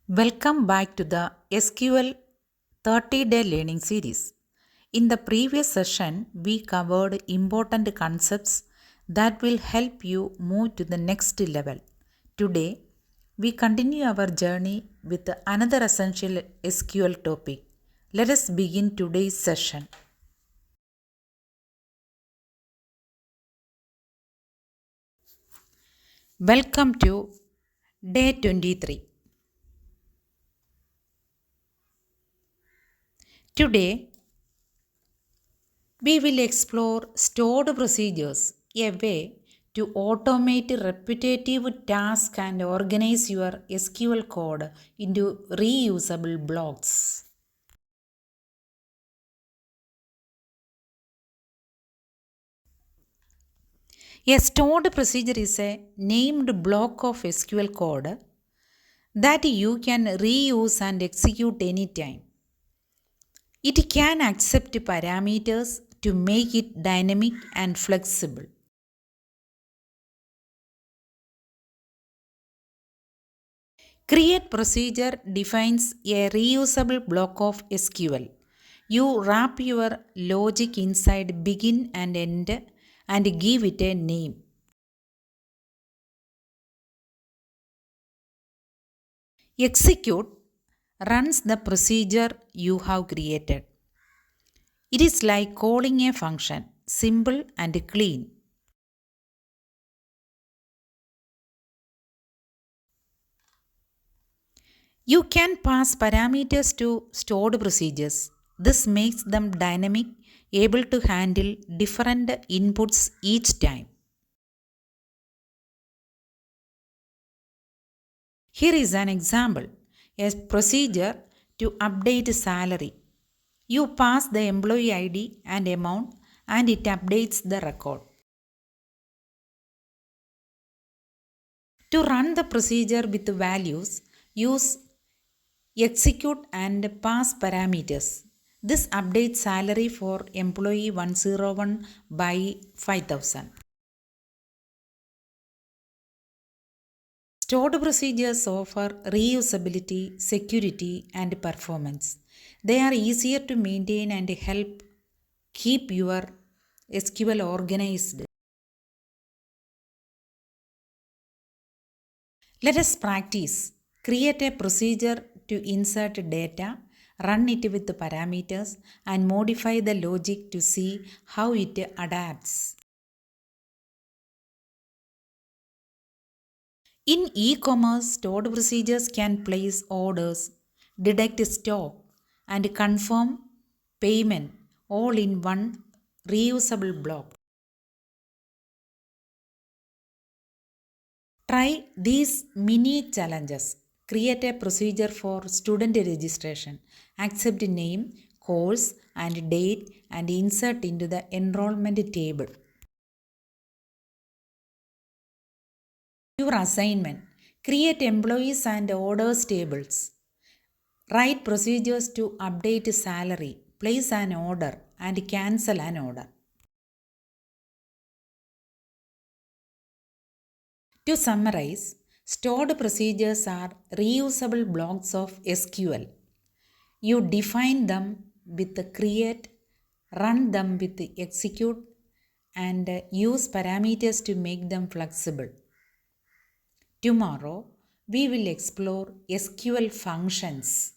Welcome back to the SQL 30-day learning series. In the previous session, we covered important concepts that will help you move to the next level. Today, we continue our journey with another essential SQL topic. Let us begin today's session. Welcome to day 23. Today, we will explore stored procedures, a way to automate repetitive tasks and organize your SQL code into reusable blocks. A stored procedure is a named block of SQL code that you can reuse and execute anytime. It can accept parameters to make it dynamic and flexible. Create procedure defines a reusable block of SQL. You wrap your logic inside begin and end and give it a name. Execute runs the procedure you have created. It is like calling a function, simple and clean. You can pass parameters to stored procedures. This makes them dynamic, able to handle different inputs each time. Here is an example, a procedure to update salary. You pass the employee ID and amount and it updates the record. To run the procedure with values, use execute and pass parameters. This updates salary for employee 101 by 5000. Stored procedures offer reusability, security, and performance. They are easier to maintain and help keep your SQL organized. Let us practice. Create a procedure to insert data, run it with the parameters, and modify the logic to see how it adapts. In e-commerce, stored procedures can place orders, detect stock, and confirm payment all in one reusable block. Try these mini challenges. Create a procedure for student registration. Accept name, course, and date and insert into the enrollment table. Your assignment. Create employees and orders tables. Write procedures to update salary, place an order, and cancel an order. To summarize, stored procedures are reusable blocks of SQL. You define them with the create, run them with the execute, and use parameters to make them flexible. Tomorrow, we will explore SQL functions.